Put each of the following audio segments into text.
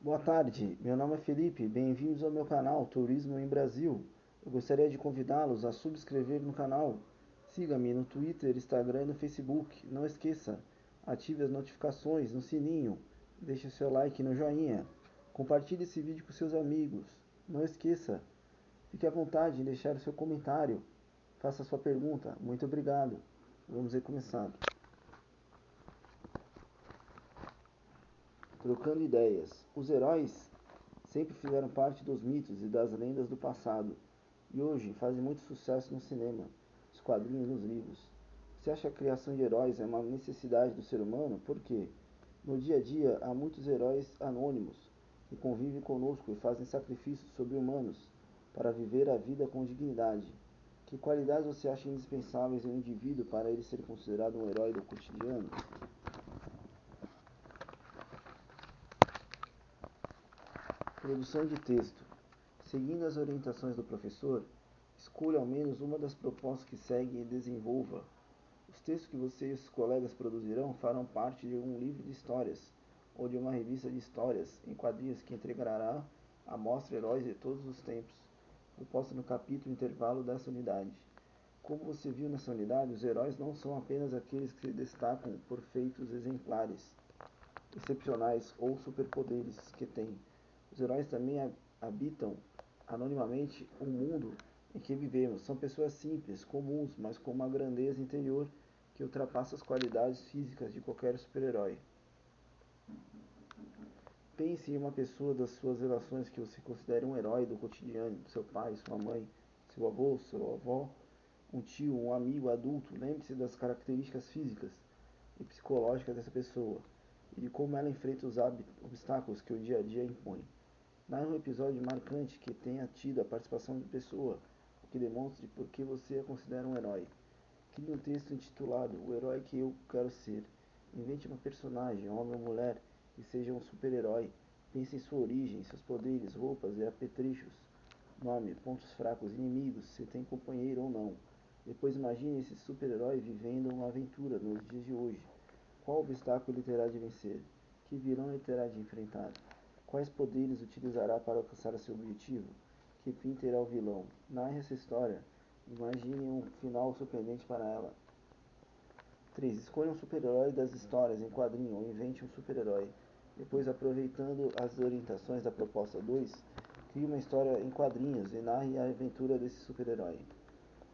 Boa tarde, meu nome é Felipe, bem-vindos ao meu canal Turismo em Brasil. Eu gostaria de convidá-los a subscrever no canal. Siga-me no Twitter, Instagram e no Facebook. Não esqueça, ative as notificações no sininho, deixe seu like no joinha. Compartilhe esse vídeo com seus amigos. Não esqueça, fique à vontade em deixar o seu comentário. Faça a sua pergunta. Muito obrigado. Vamos recomeçar. Trocando ideias. Os heróis sempre fizeram parte dos mitos e das lendas do passado, e hoje fazem muito sucesso no cinema, nos quadrinhos e nos livros. Você acha que a criação de heróis é uma necessidade do ser humano? Por quê? No dia a dia, há muitos heróis anônimos que convivem conosco e fazem sacrifícios sobre-humanos para viver a vida com dignidade. Que qualidades você acha indispensáveis em um indivíduo para ele ser considerado um herói do cotidiano? Produção de texto. Seguindo as orientações do professor, escolha ao menos uma das propostas que segue e desenvolva. Os textos que você e seus colegas produzirão farão parte de um livro de histórias ou de uma revista de histórias em quadrinhos que entregará a mostra Heróis de Todos os Tempos, proposta no capítulo intervalo dessa unidade. Como você viu nessa unidade, os heróis não são apenas aqueles que se destacam por feitos exemplares, excepcionais ou superpoderes que têm. Os heróis também habitam anonimamente o mundo em que vivemos. São pessoas simples, comuns, mas com uma grandeza interior que ultrapassa as qualidades físicas de qualquer super-herói. Pense em uma pessoa das suas relações que você considere um herói do cotidiano, seu pai, sua mãe, seu avô, sua avó, um tio, um amigo adulto. Lembre-se das características físicas e psicológicas dessa pessoa e de como ela enfrenta os obstáculos que o dia a dia impõe. Narre um episódio marcante que tenha tido a participação de pessoa, o que demonstre por que você a considera um herói. Crie um texto intitulado O Herói que Eu Quero Ser. Invente uma personagem, homem ou mulher, que seja um super-herói. Pense em sua origem, seus poderes, roupas e apetrechos. Nome, pontos fracos, inimigos, se tem companheiro ou não. Depois imagine esse super-herói vivendo uma aventura nos dias de hoje. Qual obstáculo ele terá de vencer? Que vilão ele terá de enfrentar? Quais poderes utilizará para alcançar seu objetivo? Que fim terá o vilão? Narre essa história. Imagine um final surpreendente para ela. 3. Escolha um super-herói das histórias em quadrinho ou invente um super-herói. Depois, aproveitando as orientações da proposta 2, crie uma história em quadrinhos e narre a aventura desse super-herói.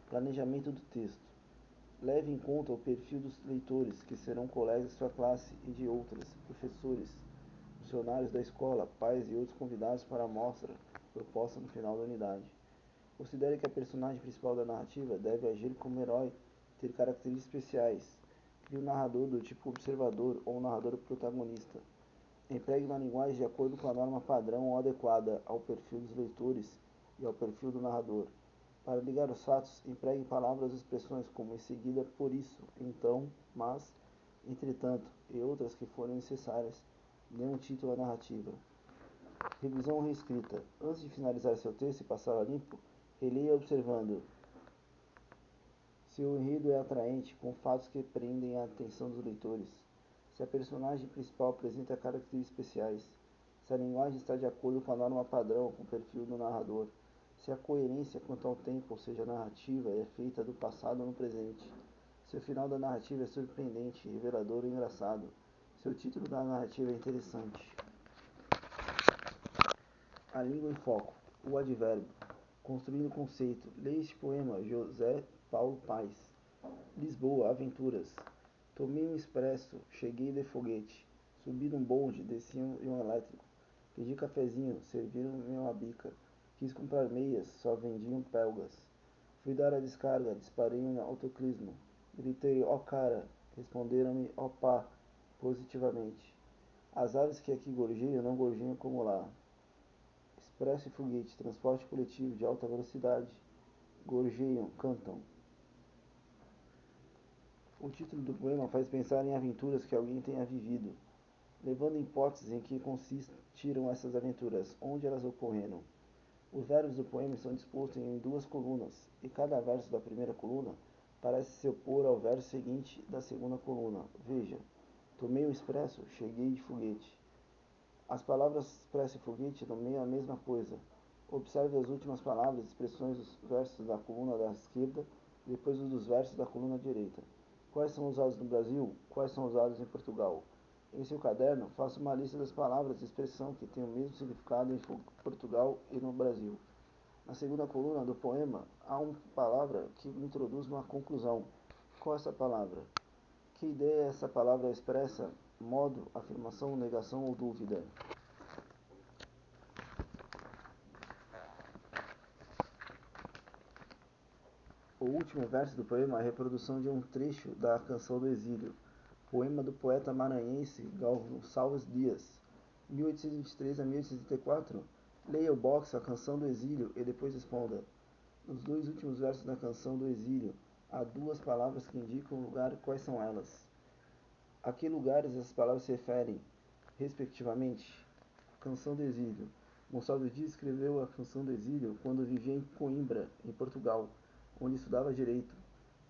Planejamento do texto. Leve em conta o perfil dos leitores, que serão colegas de sua classe e de outras, professores, funcionários da escola, pais e outros convidados para a mostra proposta no final da unidade. Considere que a personagem principal da narrativa deve agir como herói, ter características especiais. Crie um narrador do tipo observador ou um narrador protagonista. Empregue uma linguagem de acordo com a norma padrão ou adequada ao perfil dos leitores e ao perfil do narrador. Para ligar os fatos, empregue palavras ou expressões como em seguida, por isso, então, mas, entretanto e outras que forem necessárias. Dê um título à narrativa. Revisão ou reescrita. Antes de finalizar seu texto e passá-lo a limpo, releia observando se o enredo é atraente, com fatos que prendem a atenção dos leitores, se a personagem principal apresenta características especiais, se a linguagem está de acordo com a norma padrão com o perfil do narrador, se a coerência quanto ao tempo, ou seja, a narrativa, é feita do passado no presente, se o final da narrativa é surpreendente, revelador ou engraçado, se o título da narrativa é interessante. A língua em foco. O advérbio. Construindo o conceito. Leia este poema, José Paulo Paes. Lisboa, aventuras. Tomei um expresso, cheguei de foguete. Subi num bonde, desci em um elétrico. Pedi cafezinho, serviram-me uma bica. Quis comprar meias, só vendiam pelgas. Fui dar a descarga, disparei um autoclismo. Gritei, ó cara. Responderam-me, ó pá, positivamente. As aves que aqui gorjeiam não gorjeiam como lá. Expresso e foguete, transporte coletivo de alta velocidade. Gorjeiam, cantam. O título do poema faz pensar em aventuras que alguém tenha vivido, levando em hipóteses em que consistiram essas aventuras, onde elas ocorreram. Os verbos do poema estão dispostos em duas colunas, e cada verso da primeira coluna parece se opor ao verso seguinte da segunda coluna. Veja, tomei o expresso, cheguei de foguete. As palavras expressa e foguete nomeiam a mesma coisa. Observe as últimas palavras e expressões dos versos da coluna da esquerda e depois os dos versos da coluna direita. Quais são usados no Brasil? Quais são usados em Portugal? Em seu caderno, faça uma lista das palavras e expressão que têm o mesmo significado em Portugal e no Brasil. Na segunda coluna do poema, há uma palavra que introduz uma conclusão. Qual é essa palavra? Que ideia essa palavra expressa? Modo, afirmação, negação ou dúvida? O último verso do poema é a reprodução de um trecho da Canção do Exílio, poema do poeta maranhense Gonçalves Dias, 1823 a 1834. Leia o box A Canção do Exílio e depois responda. Nos dois últimos versos da Canção do Exílio, há duas palavras que indicam o lugar. Quais são elas? A que lugares essas palavras se referem, respectivamente? Canção do Exílio. Gonçalves Dias escreveu a Canção do Exílio quando vivia em Coimbra, em Portugal, onde estudava direito.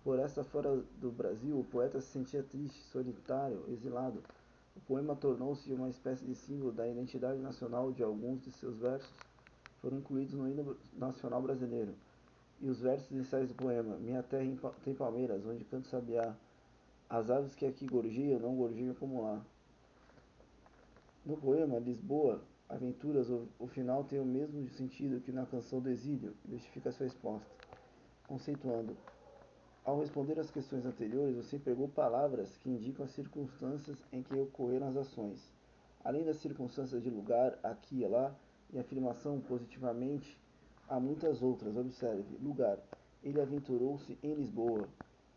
Por estar fora do Brasil, o poeta se sentia triste, solitário, exilado. O poema tornou-se uma espécie de símbolo da identidade nacional de alguns de seus versos. Foram incluídos no hino nacional brasileiro. E os versos iniciais do poema: Minha terra tem palmeiras, onde canta sabiá. As aves que aqui gorjeiam, não gorjeiam como lá. No poema Lisboa, Aventuras, o final tem o mesmo sentido que na Canção do Exílio e justifica sua resposta. Conceituando. Ao responder às questões anteriores, você empregou palavras que indicam as circunstâncias em que ocorreram as ações. Além das circunstâncias de lugar, aqui e lá, e afirmação positivamente, há muitas outras. Observe. Lugar. Ele aventurou-se em Lisboa.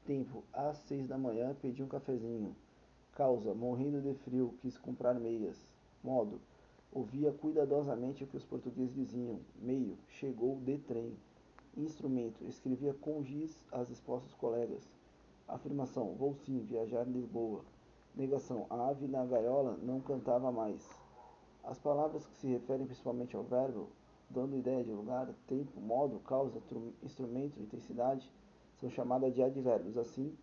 Tempo. Às 6 da manhã pediu um cafezinho. Causa. Morrendo de frio, quis comprar meias. Modo. Ouvia cuidadosamente o que os portugueses diziam. Meio. Chegou de trem. Instrumento. Escrevia com giz as respostas dos colegas. Afirmação. Vou sim viajar em Lisboa. Negação. A ave na gaiola não cantava mais. As palavras que se referem principalmente ao verbo, dando ideia de lugar, tempo, modo, causa, instrumento, intensidade, são chamadas de advérbios. Assim,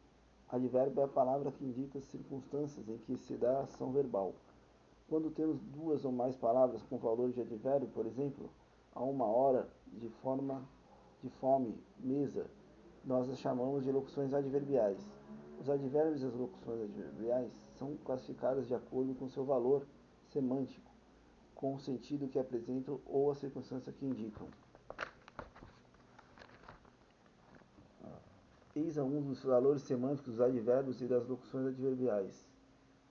advérbio é a palavra que indica as circunstâncias em que se dá a ação verbal. Quando temos duas ou mais palavras com valor de advérbio, por exemplo, a uma hora, de forma de fome, mesa, nós as chamamos de locuções adverbiais. Os advérbios e as locuções adverbiais são classificadas de acordo com seu valor semântico, com o sentido que apresentam ou a circunstância que indicam. Eis um dos valores semânticos dos advérbios e das locuções adverbiais.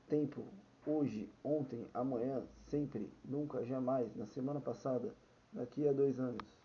Tempo, hoje, ontem, amanhã, sempre, nunca, jamais, na semana passada, daqui a 2 anos.